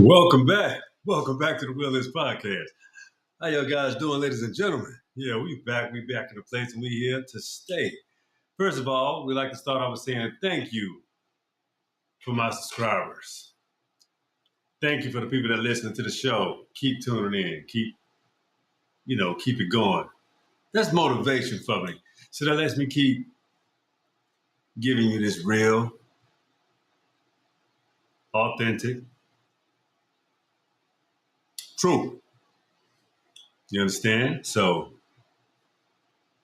Welcome back. Welcome back to the Wilderness Podcast. How y'all guys doing, ladies and gentlemen? Yeah, we back. We back in the place and we here to stay. First of all, we'd like to start off with saying thank you for my subscribers. Thank you for the people that listen to the show. Keep tuning in. Keep it going. That's motivation for me. So that lets me keep giving you this real, authentic truth. You understand? So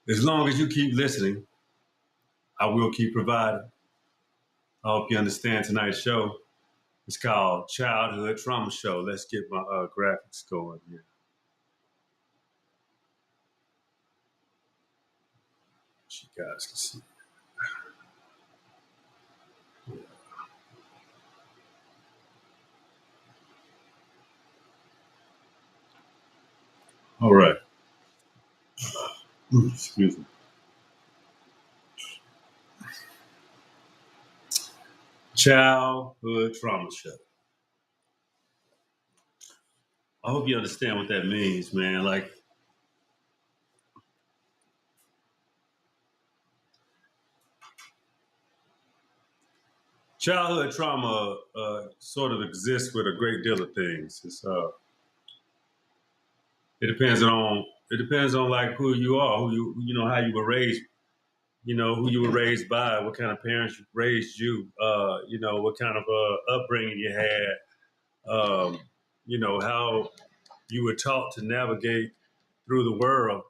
as long as you keep listening, I will keep providing. I hope you understand tonight's show. It's called Childhood Trauma Show. Let's get my graphics going here. So you guys can see. All right. Excuse me. Childhood Trauma Show. I hope you understand what that means, man. Like, childhood trauma sort of exists with a great deal of things. It depends on like who you are, how you were raised, who you were raised by, what kind of parents raised you, what kind of upbringing you had, how you were taught to navigate through the world.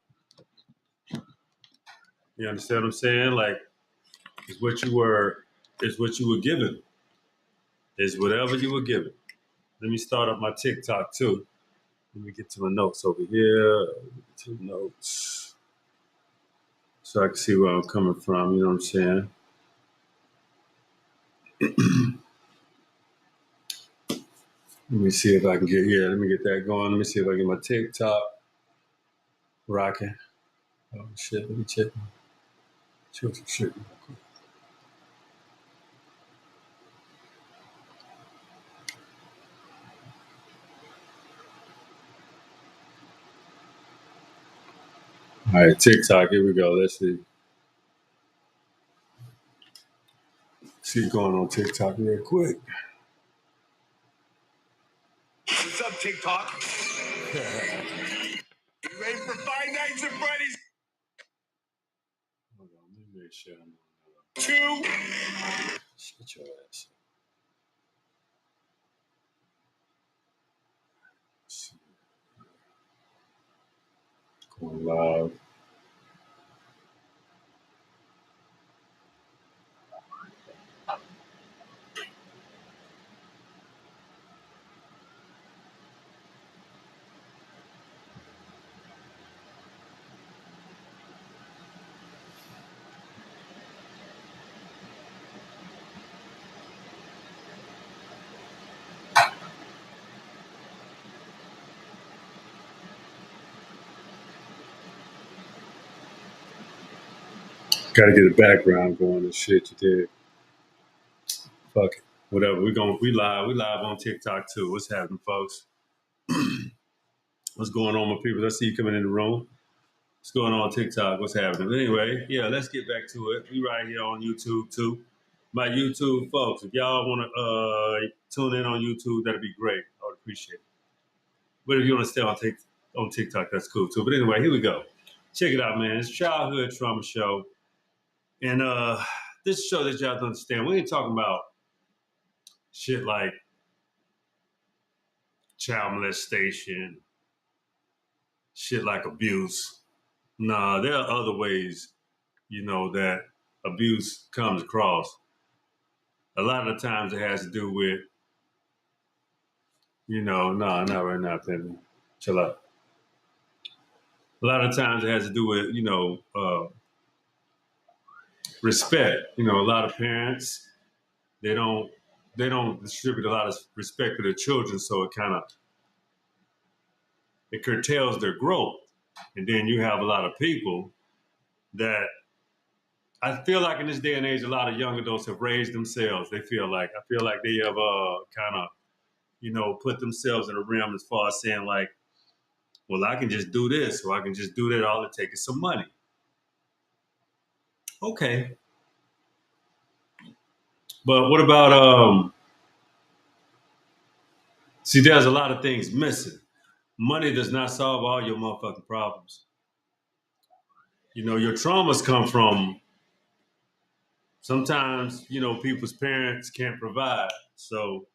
You understand what I'm saying? Like, it's what you were, it's what you were given. It's whatever you were given. Let me start up my TikTok too. Let me get to my notes over here. Let me get to the notes so I can see where I'm coming from. You know what I'm saying? Let me see if I can get here. Let me get that going. Let me see if I get my TikTok rocking. Oh shit! Let me check. Show some shit. All right, TikTok. Here we go. Let's see. See what's going on TikTok real quick. What's up, TikTok? You ready for Five Nights at Freddy's? Hold on, let me make sure I'm on. 2. Shut your ass. Going live. Got to get a background going and shit. You did. Fuck it. Whatever. We live. We live on TikTok too. What's happening, folks? What's going on with people? I see you coming in the room. What's going on TikTok? What's happening? But anyway, yeah, let's get back to it. We right here on YouTube too. My YouTube folks, if y'all want to tune in on YouTube, that'd be great. I would appreciate it. But if you want to stay on TikTok, that's cool too. But anyway, here we go. Check it out, man. It's Childhood Trauma Show. And this show that y'all have to understand, we ain't talking about shit like child molestation, shit like abuse. Nah, there are other ways, that abuse comes across. A lot of the times it has to do with, no, not right now, Penny. Chill out. A lot of times it has to do with, respect. A lot of parents, they don't distribute a lot of respect to their children, so it curtails their growth. And then you have a lot of people that I feel like in this day and age, a lot of young adults have raised themselves. I feel like they have kind of, put themselves in a realm as far as saying like, well, I can just do this or I can just do that. All it takes is some money. Okay. But what about see, there's a lot of things missing. Money does not solve all your motherfucking problems. Your traumas come from sometimes, people's parents can't provide. So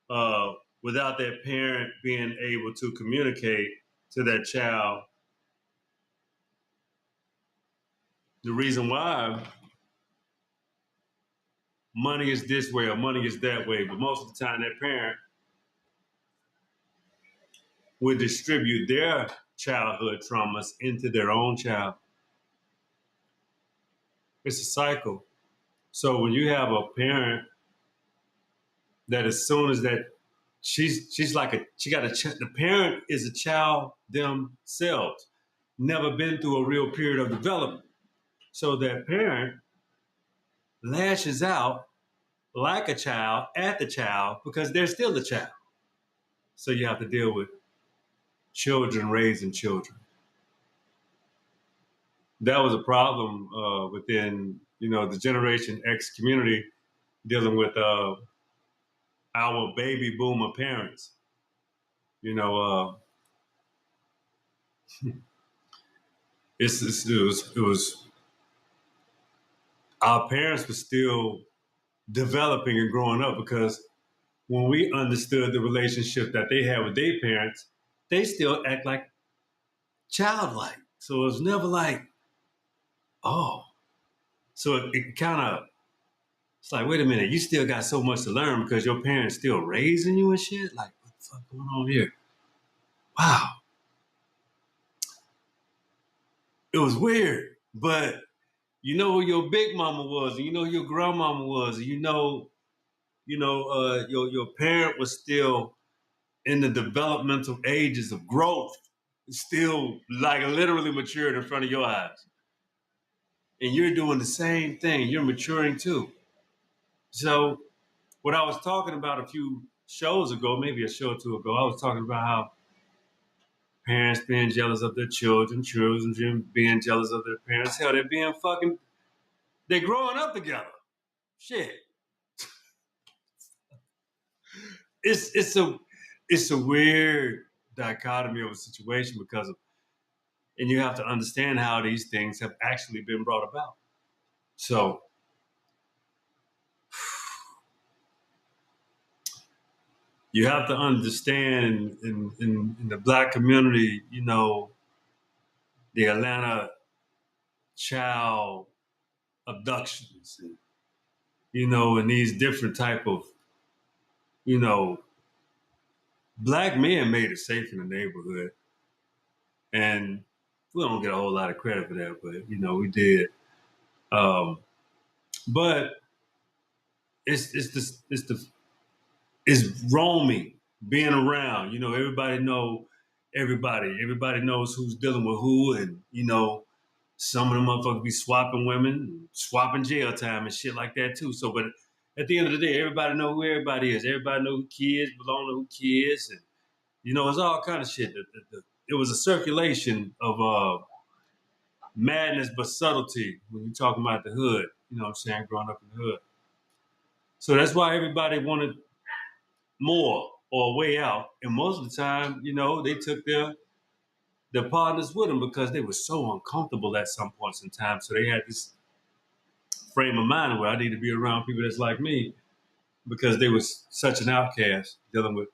uh, without that parent being able to communicate to that child the reason why money is this way or money is that way, but most of the time that parent would distribute their childhood traumas into their own child. It's a cycle. So when you have a parent that as soon as that she's like she got the parent is a child themselves, never been through a real period of development. So that parent lashes out like a child at the child because they're still a child. So you have to deal with children raising children. That was a problem within the Generation X community dealing with our baby boomer parents. You know, it was our parents were still developing and growing up because when we understood the relationship that they had with their parents, they still act like childlike. So it was never like, oh, so it kind of it's like, wait a minute, you still got so much to learn because your parents still raising you and shit. Like, what the fuck going on here? Wow, it was weird, but you know who your big mama was, and you know who your grandmama was, and your parent was still in the developmental ages of growth, still like literally matured in front of your eyes, and you're doing the same thing. You're maturing too. So, what I was talking about a few shows ago, maybe a show or two ago, I was talking about how parents being jealous of their children, children being jealous of their parents. Hell, they're being fucking, they're growing up together. Shit. It's a weird dichotomy of a situation because of, and you have to understand how these things have actually been brought about. So you have to understand in the black community, the Atlanta child abductions, and these different type of, you know, black men made it safe in the neighborhood, and we don't get a whole lot of credit for that, but we did. Um, but it's roaming, being around. Everybody know everybody. Everybody knows who's dealing with who, and some of them motherfuckers be swapping women, swapping jail time and shit like that too. So, but at the end of the day, everybody know who everybody is. Everybody know who kids belong to who kids, and it's all kind of shit. It was a circulation of madness but subtlety when you're talking about the hood. You know what I'm saying? Growing up in the hood. So that's why everybody wanted more or a way out. And most of the time, they took their partners with them because they were so uncomfortable at some points in time. So they had this frame of mind where I need to be around people that's like me because they was such an outcast dealing with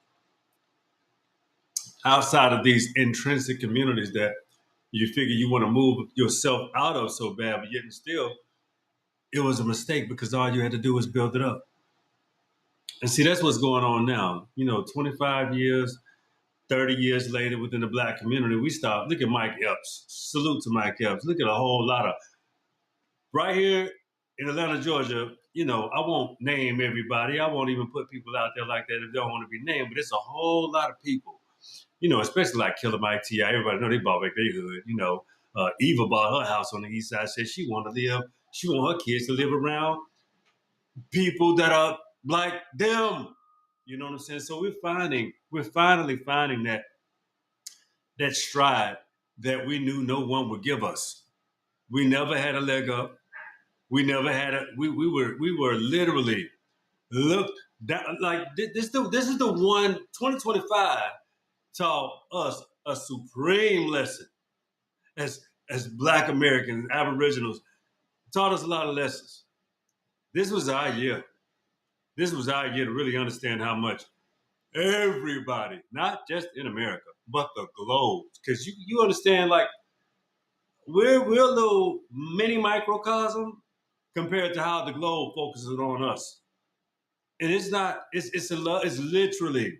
outside of these intrinsic communities that you figure you want to move yourself out of so bad, but yet and still it was a mistake because all you had to do was build it up. And see, that's what's going on now. 25 years, 30 years later within the black community, we stop. Look at Mike Epps. Salute to Mike Epps. Look at a whole lot of, right here in Atlanta, Georgia, I won't name everybody. I won't even put people out there like that that don't want to be named, but it's a whole lot of people, especially like Killer Mike T.I. Everybody know they bought back their hood. Eva bought her house on the east side, said she want her kids to live around people that are like them. You know what I'm saying? So we're finally finding that stride that we knew no one would give us. We never had a leg up. We never had a. We were literally looked down. Like this is the one 2025 taught us a supreme lesson as Black Americans, Aboriginals, taught us a lot of lessons. This was our year. This was our year to really understand how much everybody, not just in America, but the globe. Because you understand, like, we're a little mini microcosm compared to how the globe focuses on us. And it's not, it's a love, it's literally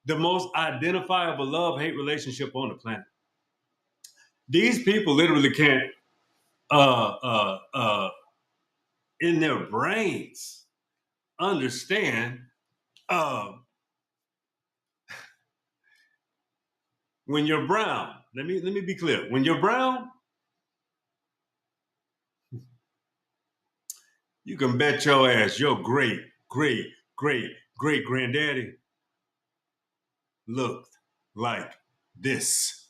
the most identifiable love-hate relationship on the planet. These people literally can't in their brains understand uh, when you're brown. Let me be clear. When you're brown, you can bet your ass your great, great, great, great granddaddy looked like this.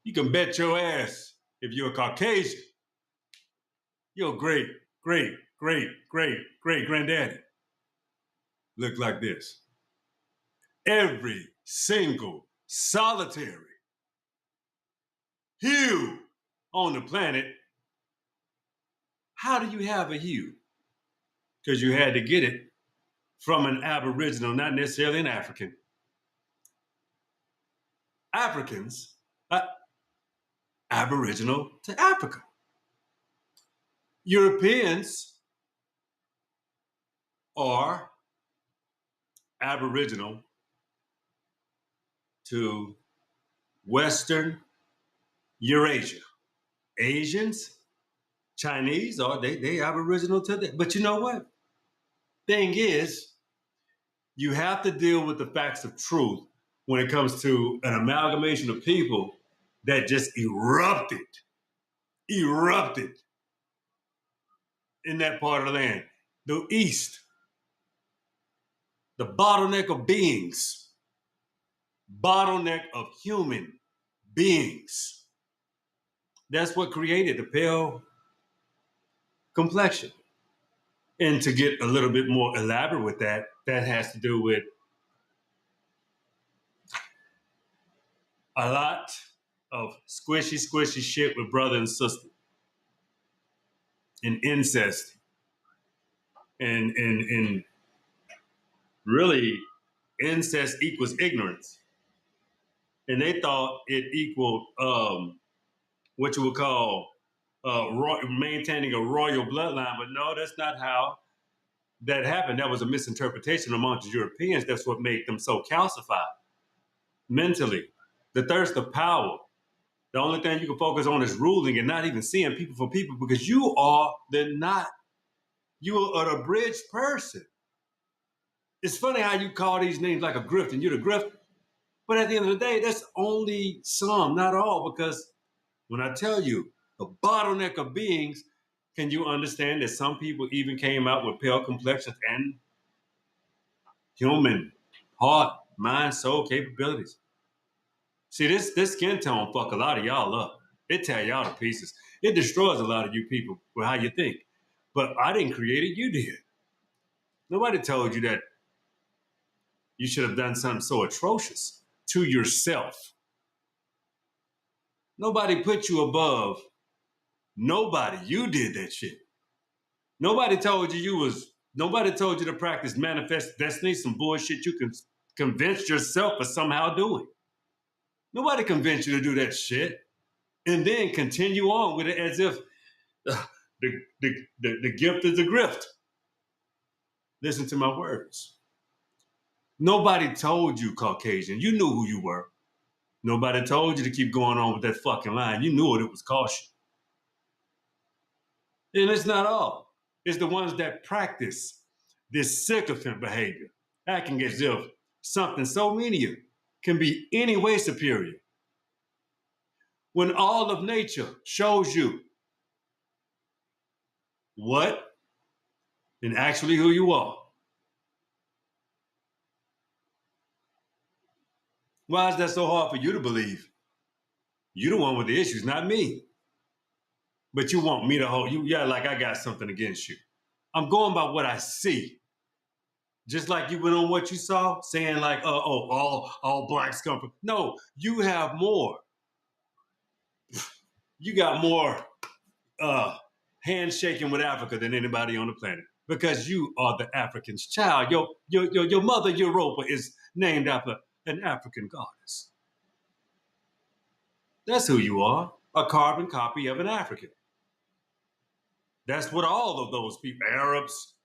You can bet your ass if you're a Caucasian, your great, great, great, great, great granddaddy looked like this. Every single solitary hue on the planet. How do you have a hue? Because you had to get it from an Aboriginal, not necessarily an African. Africans are Aboriginal to Africa. Europeans are Aboriginal to Western Eurasia. Asians, Chinese, are they Aboriginal to that. But you know what? Thing is, you have to deal with the facts of truth when it comes to an amalgamation of people that just erupted in that part of the land. The East, the bottleneck of beings, bottleneck of human beings. That's what created the pale complexion. And to get a little bit more elaborate with that, that has to do with a lot of squishy shit with brother and sister and incest and really incest equals ignorance. And they thought it equaled what you would call maintaining a royal bloodline. But no, that's not how that happened. That was a misinterpretation amongst Europeans. That's what made them so calcified mentally. The thirst of power. The only thing you can focus on is ruling and not even seeing people for people because you are you are an abridged person. It's funny how you call these names like a grift and you're the grifter. But at the end of the day, that's only some, not all, because when I tell you a bottleneck of beings, can you understand that some people even came out with pale complexions and human heart, mind, soul capabilities? See, this skin tone fuck a lot of y'all up. It tear y'all to pieces. It destroys a lot of you people with how you think. But I didn't create it, you did. Nobody told you that you should have done something so atrocious to yourself. Nobody put you above nobody. You did that shit. Nobody told nobody told you to practice manifest destiny, some bullshit you can convince yourself of somehow doing. Nobody convinced you to do that shit. And then continue on with it as if the gift is a grift. Listen to my words. Nobody told you, Caucasian. You knew who you were. Nobody told you to keep going on with that fucking line. You knew what it was caution. And it's not all. It's the ones that practice this sycophant behavior, acting as if something so menial can be any way superior. When all of nature shows you what and actually who you are. Why is that so hard for you to believe? You the one with the issues, not me. But you want me to hold you, yeah, like I got something against you. I'm going by what I see. Just like you went on what you saw, saying like, all blacks come from. No, you have more. You got more handshaking with Africa than anybody on the planet because you are the African's child. Your mother Europa is named after an African goddess. That's who you are, a carbon copy of an African. That's what all of those people, Arabs,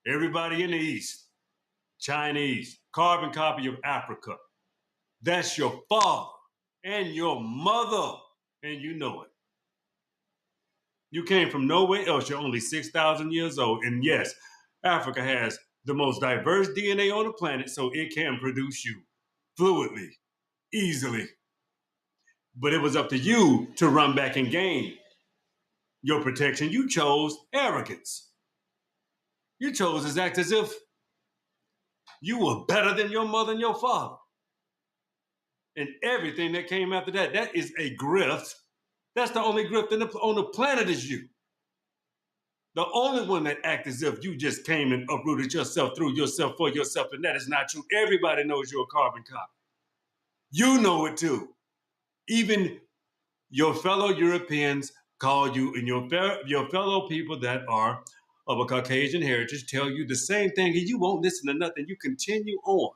everybody in the East, Chinese, carbon copy of Africa. That's your father and your mother, and you know it. You came from nowhere else. You're only 6,000 years old. And yes, Africa has the most diverse DNA on the planet, so it can produce you fluidly, easily. But it was up to you to run back and gain your protection. You chose arrogance. You chose to act as if you were better than your mother and your father. And everything that came after that, that is a grift. That's the only grift on the planet is you. The only one that acts as if you just came and uprooted yourself through yourself for yourself, and that is not true. Everybody knows you're a carbon copy. You know it too. Even your fellow Europeans call you, and your fellow people that are of a Caucasian heritage tell you the same thing, and you won't listen to nothing. You continue on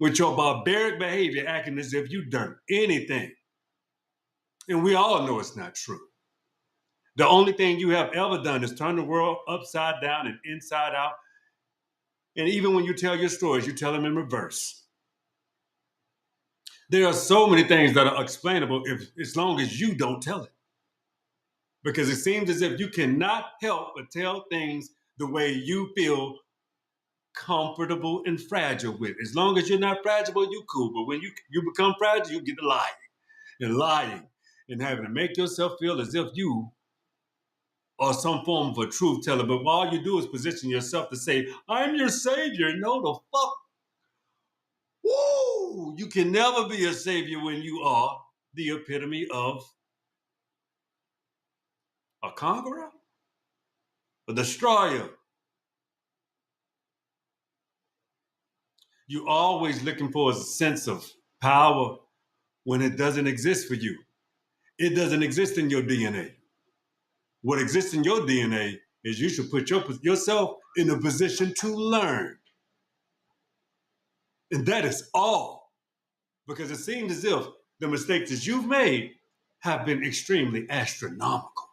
with your barbaric behavior, acting as if you've done anything. And we all know it's not true. The only thing you have ever done is turn the world upside down and inside out. And even when you tell your stories, you tell them in reverse. There are so many things that are explainable as long as you don't tell it. Because it seems as if you cannot help but tell things the way you feel comfortable and fragile with. As long as you're not fragile, you cool. But when you become fragile, you get to lying and having to make yourself feel as if you are some form of a truth teller. But all you do is position yourself to say, I'm your savior. No, the fuck. Woo! You can never be a savior when you are the epitome of a conqueror, a destroyer. You're always looking for a sense of power when it doesn't exist for you. It doesn't exist in your DNA. What exists in your DNA is you should put yourself in a position to learn. And that is all. Because it seems as if the mistakes that you've made have been extremely astronomical.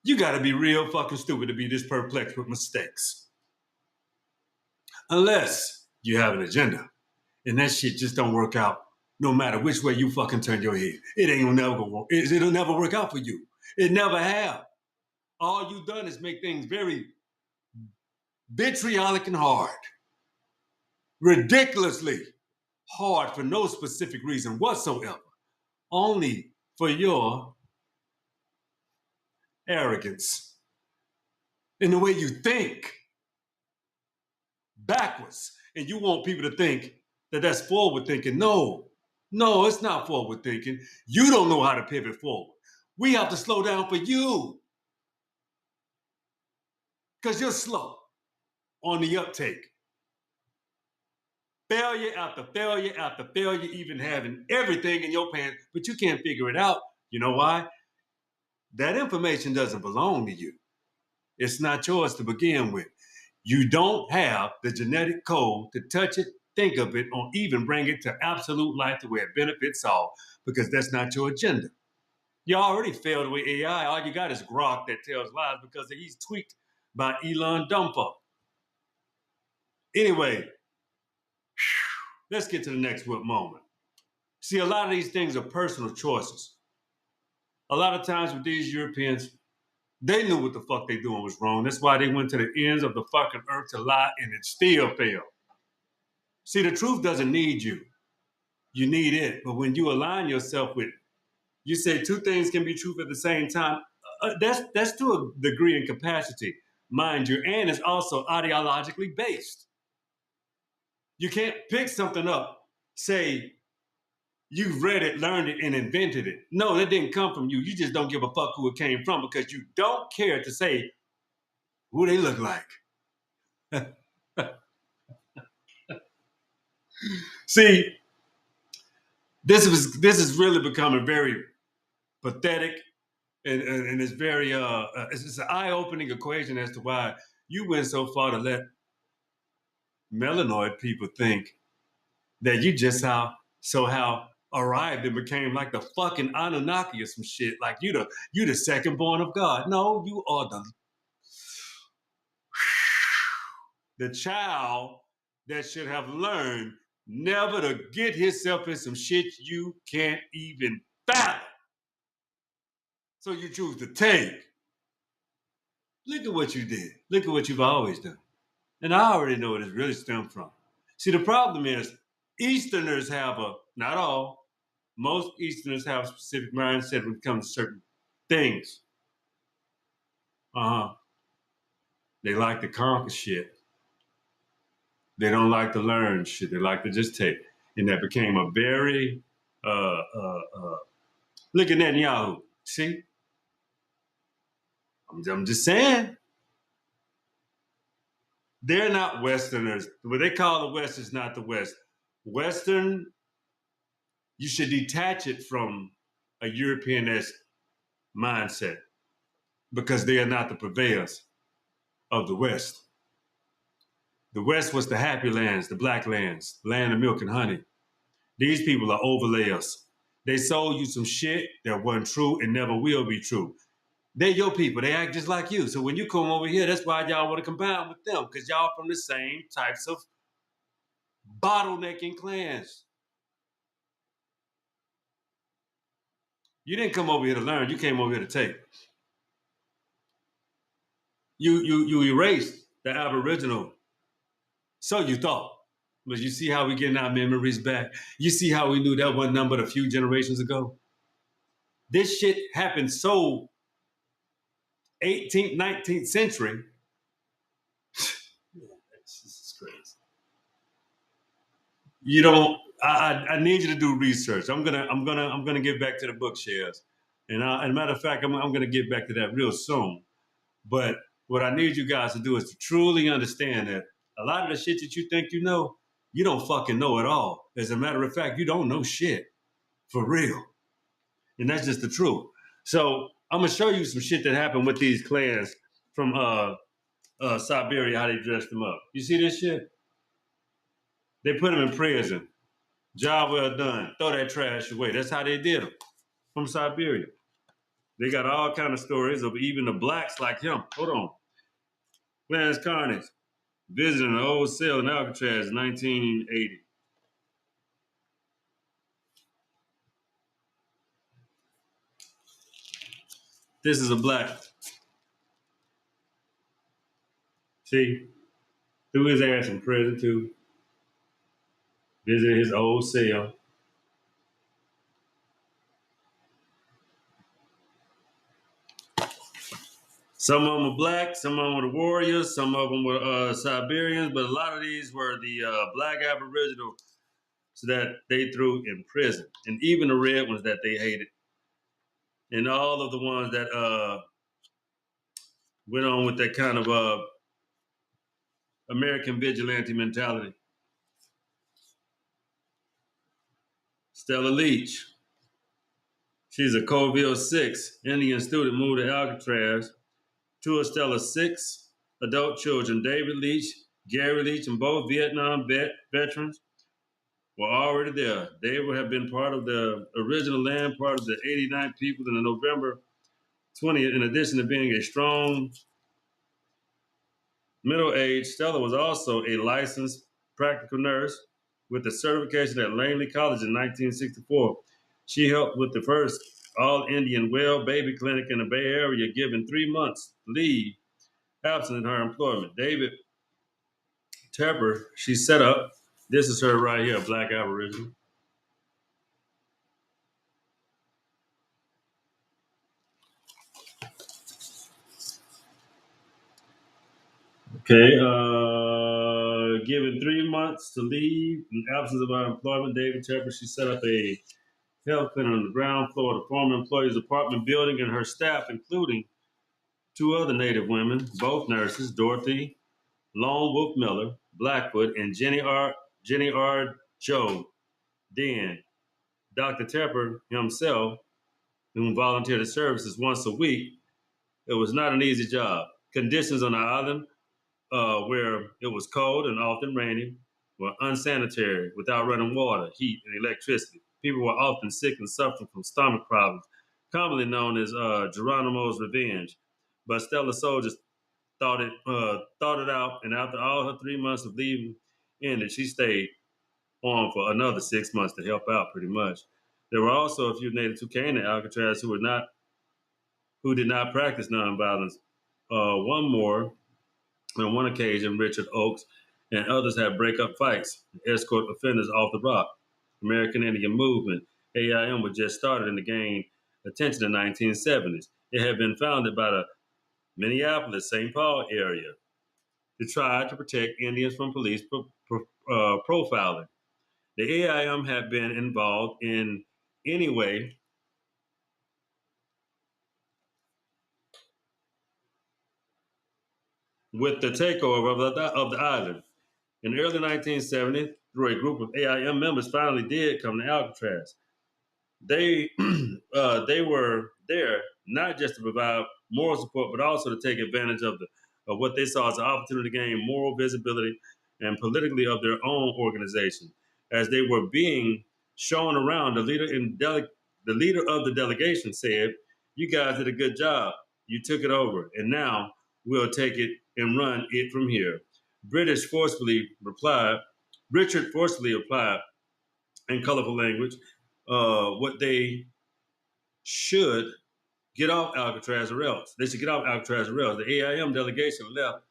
You got to be real fucking stupid to be this perplexed with mistakes. Unless you have an agenda. And that shit just don't work out no matter which way you fucking turn your head. It ain't never gonna work. It'll never work out for you. It never have. All you've done is make things very vitriolic and hard. Ridiculously hard for no specific reason whatsoever. Only for your arrogance in the way you think backwards. And you want people to think that that's forward thinking. No, it's not forward thinking. You don't know how to pivot forward. We have to slow down for you because you're slow on the uptake. Failure after failure after failure, even having everything in your pants, but you can't figure it out. You know why? That information doesn't belong to you. It's not yours to begin with. You don't have the genetic code to touch it, think of it, or even bring it to absolute life to where it benefits all, because that's not your agenda. You already failed with AI. All you got is Grok that tells lies because he's tweaked by Elon Dumpfuck. Anyway, let's get to the next whip moment. See, a lot of these things are personal choices. A lot of times with these Europeans, they knew what the fuck they doing was wrong. That's why they went to the ends of the fucking earth to lie, and it still failed. See, the truth doesn't need you. You need it. But when you align yourself with, you say two things can be true at the same time. That's to a degree in capacity. mind you, and it's also ideologically based. You can't pick something up, say you've read it, learned it, and invented it. No, that didn't come from you. You just don't give a fuck who it came from because you don't care to say who they look like. See, this is really becoming very pathetic, and it's very it's an eye-opening equation as to why you went so far to let melanoid people think that you just how arrived and became like the fucking Anunnaki or some shit. Like you the second born of God. No, you are the child that should have learned never to get himself in some shit you can't even fathom. So you choose to take. Look at what you did. Look at what you've always done. And I already know what it really stemmed from. See, the problem is Easterners have not all, most Easterners have a specific mindset when it comes to certain things. Uh-huh. They like to conquer shit. They don't like to learn shit. They like to just take. And that became a very look at Netanyahu. See? I'm just saying. They're not Westerners. What they call the West is not the West. Western, you should detach it from a European-esque mindset because they are not the purveyors of the West. The West was the happy lands, the black lands, land of milk and honey. These people are overlayers. They sold you some shit that wasn't true and never will be true. They're your people. They act just like you. So when you come over here, that's why y'all want to combine with them because y'all from the same types of bottlenecking clans. You didn't come over here to learn. You came over here to take. You erased the Aboriginal. So you thought. But you see how we getting our memories back? You see how we knew that one number a few generations ago? This shit happened so 18th, 19th century. This is crazy. You don't. I need you to do research. I'm gonna get back to the book shares, and as a matter of fact, I'm gonna get back to that real soon. But what I need you guys to do is to truly understand that a lot of the shit that you think you don't fucking know at all. As a matter of fact, you don't know shit for real, and that's just the truth. So I'm gonna show you some shit that happened with these clans from Siberia, how they dressed them up. You see this shit? They put them in prison. Job well done. Throw that trash away. That's how they did them from Siberia. They got all kind of stories of even the blacks like him. Hold on. Clarence Carnage visiting an old cell in Alcatraz, 1980. This is a black. See, threw his ass in prison too. Visited his old cell. Some of them were black, some of them were warriors, some of them were Siberians, but a lot of these were the black Aboriginal that they threw in prison, and even the red ones that they hated, and all of the ones that went on with that kind of American vigilante mentality. Stella Leach, she's a Colville 6 Indian student, moved to Alcatraz. Two of Stella's 6 adult children, David Leach, Gary Leach, and both Vietnam veterans, were already there. They would have been part of the original land, part of the 89 people in the November 20th. In addition to being a strong middle age, Stella was also a licensed practical nurse with a certification at Langley College in 1964. She helped with the first all Indian well baby clinic in the Bay Area, given 3 months leave absent in her employment. David Tepper, she set up. This is her right here, Black Aboriginal. Okay. Given 3 months to leave in absence of our employment, David Tepper, she set up a health clinic on the ground floor of the former employee's apartment building, and her staff, including two other Native women, both nurses, Dorothy Lone Wolf Miller, Blackfoot, and Jenny R. Joe Den. Dr. Tepper himself, who volunteered his services once a week, it was not an easy job. Conditions on the island, where it was cold and often rainy, were unsanitary, without running water, heat, and electricity. People were often sick and suffering from stomach problems, commonly known as Geronimo's revenge. But Stella Soldiers thought it out, and after all her 3 months of leaving ended, she stayed on for another 6 months to help out, pretty much. There were also a few natives who came to Alcatraz who did not practice nonviolence. One more on one occasion, Richard Oakes and others had break-up fights, escort offenders off the rock. American Indian Movement, AIM, was just started and gained attention in the 1970s. It had been founded by the Minneapolis, St. Paul area to try to protect Indians from police profiling. The AIM had been involved in any way with the takeover of the island. In the early 1970s, through a group of AIM members finally did come to Alcatraz. They they were there not just to provide moral support, but also to take advantage of what they saw as an opportunity to gain moral visibility and politically of their own organization. As they were being shown around, the leader of the delegation said, "You guys did a good job. You took it over, and now we'll take it and run it from here." British forcefully replied. Richard forcefully replied in colorful language, what they should get off Alcatraz or else. They should get off Alcatraz or else. The AIM delegation left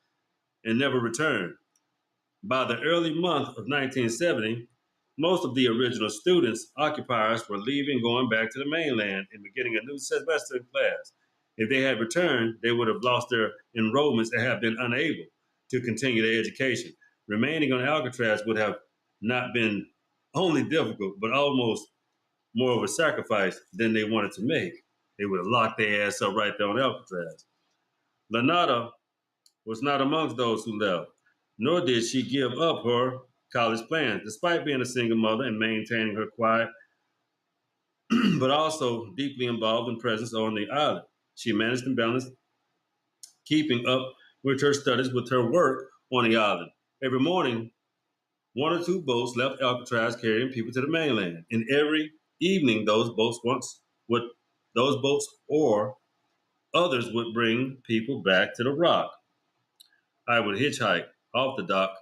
and never returned. By the early month of 1970, most of the original students, occupiers, were leaving, going back to the mainland, and beginning a new semester in class. If they had returned, they would have lost their enrollments and have been unable to continue their education. Remaining on Alcatraz would have not been only difficult, but almost more of a sacrifice than they wanted to make. They would have locked their ass up right there on Alcatraz. Lanata was not amongst those who left, nor did she give up her college plans, despite being a single mother and maintaining her quiet, but also deeply involved in presence on the island. She managed to balance keeping up with her studies with her work on the island. Every morning, one or two boats left Alcatraz carrying people to the mainland, and every evening would those boats or others would bring people back to the rock. I would hitchhike off the dock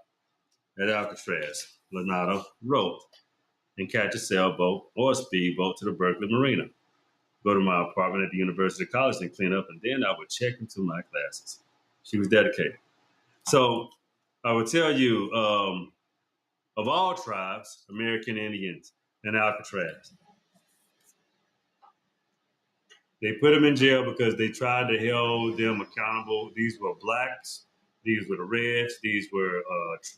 at Alcatraz, Leonardo wrote, and catch a sailboat or a speedboat to the Berkeley Marina. Go to my apartment at the University College and clean up, and then I would check into my classes. She was dedicated. So I would tell you, of all tribes, American Indians and Alcatraz, they put them in jail because they tried to hold them accountable. These were blacks. These were the reds. These were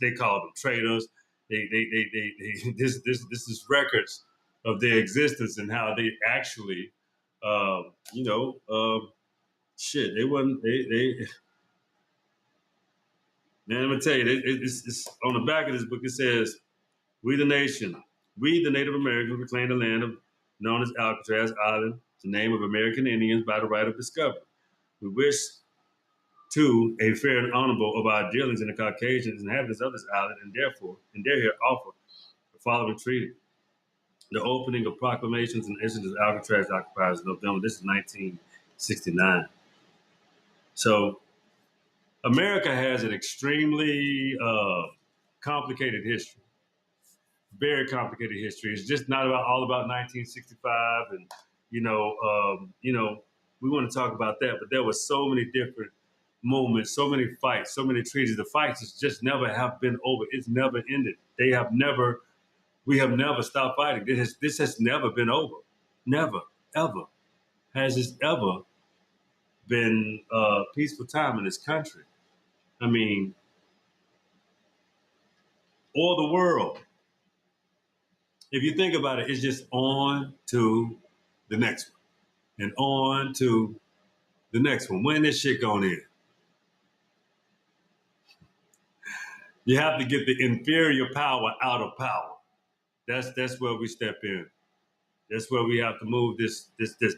they called them traitors. This is records of their existence and how they actually, you know, shit. They wasn't. Man, I'm gonna tell you, it's on the back of this book. It says, "We the nation, we the Native Americans reclaim the land of known as Alcatraz Island, the name of American Indians by the right of discovery. We wish to a fair and honorable of our dealings in the Caucasian inhabitants of this island, and dare here offer the following treaty. The opening of proclamations and issuance of Alcatraz occupies November. This is 1969. So America has an extremely complicated history, very complicated history. It's just not all about 1965, and we want to talk about that, but there were so many different moments, so many fights, so many treaties. The fights just never have been over. It's never ended. We have never stopped fighting. This has never been over. Never, ever has this ever been a peaceful time in this country. I mean, or the world. If you think about it, it's just on to the next one and on to the next one. When this shit going in? You have to get the inferior power out of power. That's where we step in. That's where we have to move this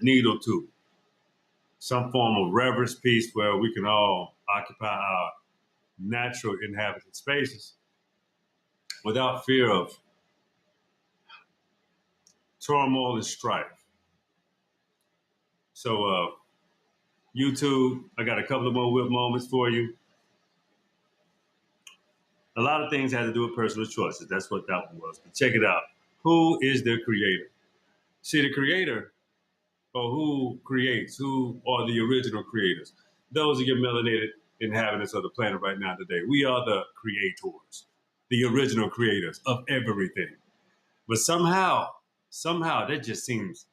needle to some form of reverence peace where we can all occupy our natural inhabited spaces without fear of turmoil and strife. So, YouTube, I got a couple of more whip moments for you. A lot of things had to do with personal choices. That's what that one was. But check it out. Who is the creator? See, the creator, or who creates, who are the original creators? Those are your melanated inhabitants of the planet right now today. We are the creators, the original creators of everything. But somehow that just seems,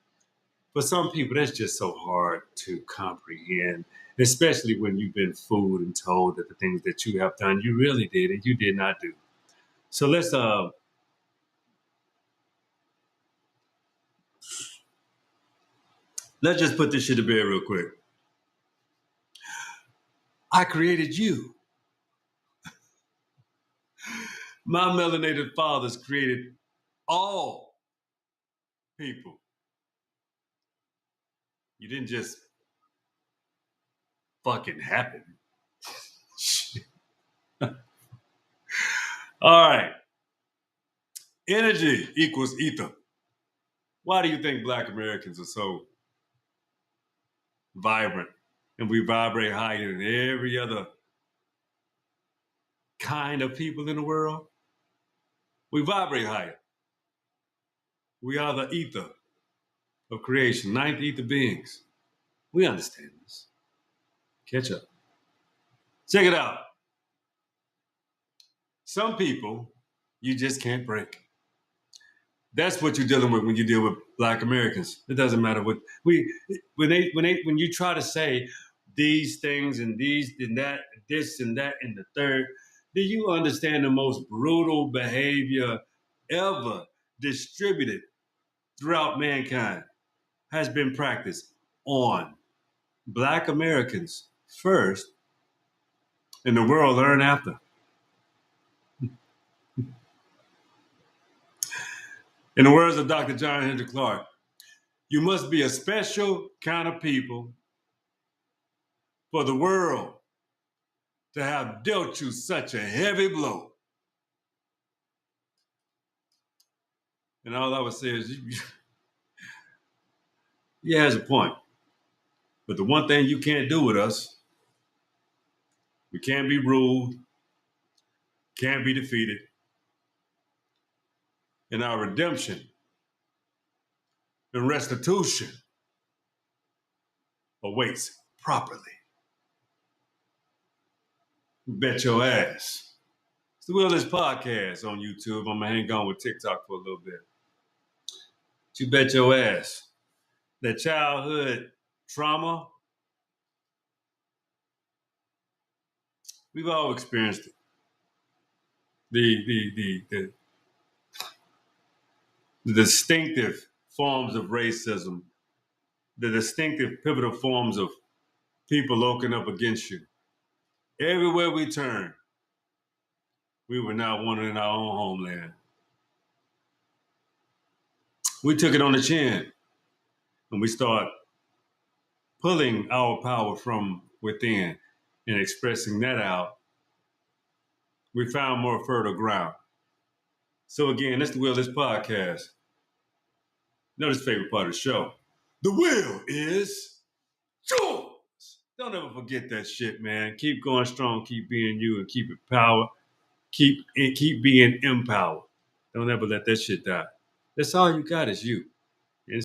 for some people, that's just so hard to comprehend, especially when you've been fooled and told that the things that you have done, you really did and you did not do. So let's just put this shit to bed real quick. I created you. My melanated fathers created all people. You didn't just fucking happen. All right. Energy equals ether. Why do you think Black Americans are so vibrant and we vibrate higher than every other kind of people in the world? We vibrate higher. We are the ether of creation, ninth ether beings. We understand this. Catch up. Check it out. Some people you just can't break. That's what you're dealing with when you deal with Black Americans. It doesn't matter what when you try to say these things and these and that, this and that and the third, do you understand the most brutal behavior ever distributed throughout mankind has been practiced on Black Americans first and the world learn after? In the words of Dr. John Henry Clark, you must be a special kind of people for the world to have dealt you such a heavy blow. And all I would say is, he has a point. But the one thing you can't do with us, we can't be ruled, can't be defeated. And our redemption and restitution awaits properly. Bet your ass. It's the Wilderness Podcast on YouTube. I'm going to hang on with TikTok for a little bit. But you bet your ass that childhood trauma, we've all experienced it. The distinctive forms of racism, the distinctive pivotal forms of people looking up against you. Everywhere we turn, we were now wanted in our own homeland. We took it on the chin and we start pulling our power from within and expressing that out. We found more fertile ground. So again, that's the Will This Podcast. Notice favorite part of the show. The will is yours. Don't ever forget that shit, man. Keep going strong, keep being you, and keep it power. Keep being empowered. Don't ever let that shit die. That's all you got is you.